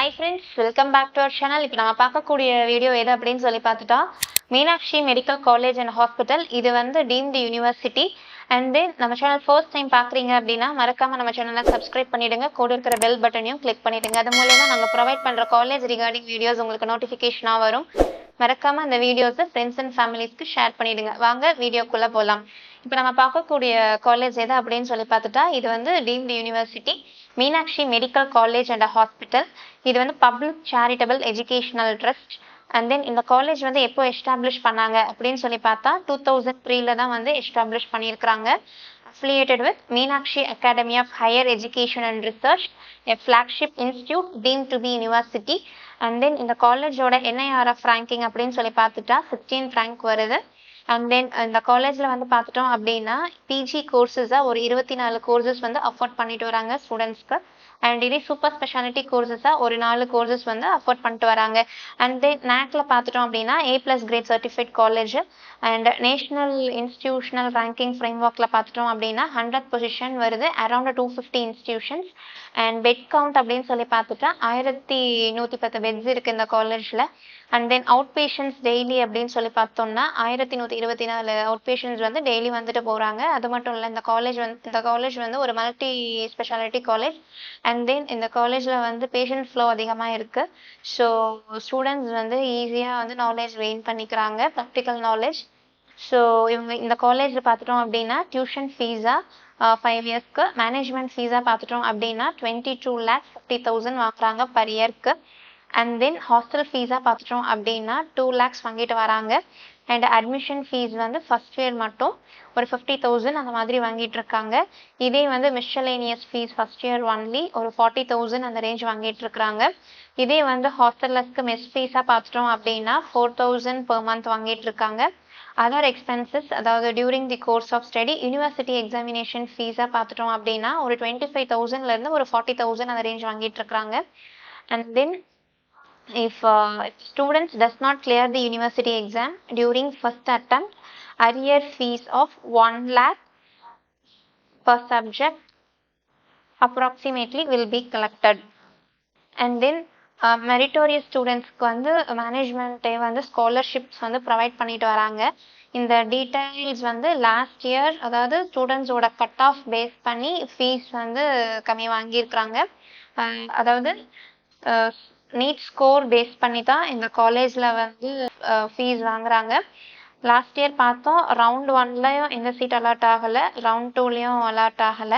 Hi friends, welcome back to our channel. இப்போ நம்ம பார்க்கக்கூடிய வீடியோ எது அப்படின்னு சொல்லி பார்த்துட்டா Meenakshi medical college and hospital. இது வந்து டீம்டு யூனிவர்சிட்டி. அண்ட் தென் நம்ம சேனல் ஃபர்ஸ்ட் டைம் பார்க்குறீங்க அப்படின்னா மறக்காம நம்ம சேனலை சப்ஸ்கிரைப் பண்ணிடுங்க. கூட இருக்கிற பெல் பட்டனையும் கிளிக் பண்ணிடுங்க. அது மூலமா நாங்கள் ப்ரொவைட் பண்ணுற காலேஜ் ரிகார்டிங் வீடியோஸ் உங்களுக்கு நோட்டிஃபிகேஷனாக வரும். மறக்காம அந்த வீடியோஸை ஃப்ரெண்ட்ஸ் அண்ட் ஃபேமிலிஸ்க்கு ஷேர் பண்ணிடுங்க. வாங்க வீடியோக்குள்ளே போகலாம். இப்போ நம்ம பார்க்கக்கூடிய காலேஜ் எது அப்படின்னு சொல்லி பார்த்துட்டா இது வந்து deemed university Meenakshi medical college and hospital. இது வந்து public charitable educational trust. And then இந்த காலேஜ் வந்து எப்போ எஸ்டாப்ளிஷ் பண்ணாங்க அப்படின்னு சொல்லி பார்த்தா 2003 தான் வந்து எஸ்டாப்ளிஷ் பண்ணியிருக்கிறாங்க. Affiliated with Meenakshi academy of higher education and research, a flagship institute deemed to be university. And then இந்த காலேஜோட என்ஐஆர்எஃப் ரேங்கிங் அப்படின்னு சொல்லி பார்த்துட்டா 16th ரேங்க் வருது. அண்ட் தென் இந்த காலேஜில் வந்து பார்த்துட்டோம் அப்படின்னா பிஜி கோர்சஸாக ஒரு 24 கோர்சஸ் வந்து அஃபோர்ட் பண்ணிட்டு வராங்க ஸ்டூடெண்ட்ஸ்க்கு. அண்ட் இதே சூப்பர் ஸ்பெஷாலிட்டி கோர்சஸாக ஒரு 4 கோர்சஸ் வந்து அஃபோர்ட் பண்ணிட்டு வராங்க. அண்ட் தென் நேக்கில் பார்த்துட்டோம் அப்படின்னா A+ grade certified college. And national institutional ranking ஃப்ரேம்ஒர்க்கில் பார்த்துட்டோம் அப்படின்னா 100th பொசிஷன் வருது, around 250 institutions. And bed count அப்படின்னு சொல்லி பார்த்துட்டா 1110 பெட்ஸ் இருக்குது இந்த காலேஜில். And then outpatients daily அப்படின்னு சொல்லி பார்த்தோம்னா 1124 அவுட் பேஷண்ட்ஸ் வந்து டெய்லி வந்துட்டு போகிறாங்க. அது மட்டும் இல்லை, இந்த காலேஜ் வந்து ஒரு multi speciality college. And then இந்த காலேஜில் வந்து பேஷண்ட் ஃப்ளோ அதிகமாக இருக்குது. ஸோ ஸ்டூடெண்ட்ஸ் வந்து ஈஸியாக வந்து நாலேஜ் கெயின் பண்ணிக்கிறாங்க, ப்ராக்டிக்கல் நாலேஜ். ஸோ இந்த காலேஜில் பார்த்துட்டோம் அப்படின்னா டியூஷன் ஃபீஸாக 5 இயர்ஸ்க்கு, மேனேஜ்மெண்ட் ஃபீஸாக பார்த்துட்டோம் அப்படின்னா 22,50,000 வாங்குறாங்க பர் இயர்க்கு. அண்ட் தென் ஹாஸ்டல் ஃபீஸாக பார்த்துட்டோம் அப்படின்னா 2 lakhs வாங்கிட்டு வராங்க. அண்ட் அட்மிஷன் ஃபீஸ் வந்து ஃபர்ஸ்ட் இயர் மட்டும் ஒரு 50,000 அந்த மாதிரி வாங்கிட்டு இருக்காங்க. இதே வந்து miscellaneous fees first year only ஒரு 40,000 அந்த ரேஞ்ச் வாங்கிட்டு இருக்கிறாங்க. இதே வந்து ஹாஸ்டல்லர்ஸ்க்கு மெஸ் ஃபீஸாக பார்த்துட்டோம் அப்படின்னா 4,000 per month வாங்கிட்டு இருக்காங்க. அதர் எக்ஸ்பென்சஸ், அதாவது during the course of study university examination ஃபீஸாக பார்த்துட்டோம் அப்படின்னா ஒரு 25,000லேருந்து ஒரு 40,000 அந்த ரேஞ்ச் வாங்கிட்டு இருக்கிறாங்க. And then if students does not clear the university exam during first attempt, arrear fees of 1 lakh per subject approximately will be collected. And then meritorious ஸ்டூடெண்ட்ஸ்க்கு வந்து மேனேஜ்மெண்ட்டே வந்து ஸ்காலர்ஷிப்ஸ் வந்து ப்ரொவைட் பண்ணிட்டு வராங்க. இந்த டீட்டெயில்ஸ் வந்து லாஸ்ட் இயர், அதாவது ஸ்டூடெண்ட்ஸோட cut off base பண்ணி ஃபீஸ் வந்து கம்மி வாங்கியிருக்கிறாங்க. அதாவது நீட் ஸ்கோர் பேஸ் பண்ணி தான் இந்த காலேஜில் வந்து ஃபீஸ் வாங்குறாங்க. லாஸ்ட் இயர் பார்த்தோம், ரவுண்ட் 1லையும் எந்த சீட் அலாட் ஆகலை, ரவுண்ட் 2லையும் அலாட் ஆகலை,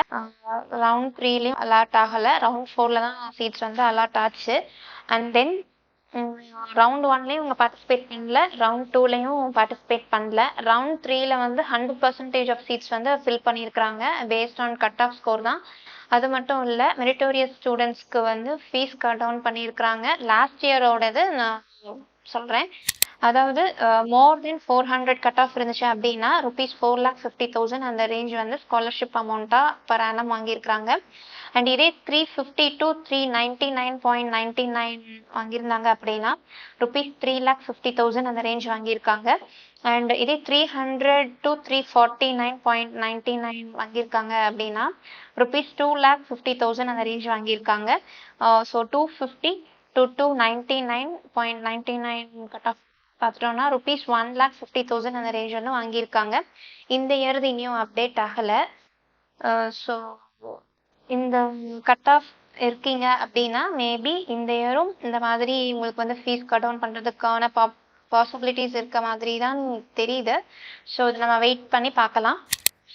ரவுண்ட் 3லையும் அலாட் ஆகலை, ரவுண்ட் 4ல் தான் சீட்ஸ் வந்து அலாட் ஆச்சு. அண்ட் தென் ரவுண்ட் 1லையும் இவங்க பார்ட்டிசிபேட் பண்ணல, ரவுண்ட் 2லையும் பார்ட்டிசிபேட் பண்ணல. ரவுண்ட் 3ல் வந்து 100% ஆஃப் சீட்ஸ் வந்து ஃபில் பண்ணியிருக்கிறாங்க based on cut off score தான். அது மட்டும் இல்லை, மெரிட்டோரியஸ் ஸ்டூடெண்ட்ஸ்க்கு வந்து ஃபீஸ் கட் டவுன் பண்ணியிருக்கிறாங்க. லாஸ்ட் இயரோடது நான் சொல்கிறேன். அதாவது மோர் தென் 400 கட் ஆஃப் இருந்துச்சு அப்படின்னா ₹4,50,000 அந்த ரேஞ்ச் வந்து ஸ்காலர்ஷிப் அமௌண்ட்டாக பர் ஆனம் வாங்கியிருக்கிறாங்க. அண்ட் இதே 350 to 399.99 வாங்கியிருந்தாங்க அப்படின்னா ₹3,50,000 அந்த ரேஞ்ச் வாங்கியிருக்காங்க. அண்ட் இதே 300 to 349.99 வாங்கியிருக்காங்க அப்படின்னா ₹2,50,000 அந்த ரேஞ்ச் வாங்கியிருக்காங்க. ஸோ 250 to 299.99 கட் ஆஃப் பார்த்துட்டோம்னா ₹1,50,000 அந்த ரேஞ்ச் வந்து வாங்கியிருக்காங்க. இந்த இயர் இன்னும் அப்டேட் ஆகலை. ஸோ இந்த கட் ஆஃப் இருக்கீங்க அப்படின்னா மேபி இந்த இயரும் இந்த மாதிரி உங்களுக்கு வந்து ஃபீஸ் கட் டவுன் பண்ணுறதுக்கான பாசிபிலிட்டிஸ் இருக்க மாதிரி தான் தெரியுது. ஸோ இது நம்ம வெயிட் பண்ணி பார்க்கலாம்.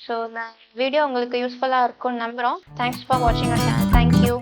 ஸோ இந்த வீடியோ உங்களுக்கு யூஸ்ஃபுல்லாக இருக்கும்னு நம்புகிறோம். தேங்க்ஸ் ஃபார் வாட்சிங் அவர் சேனல். தேங்க்யூ.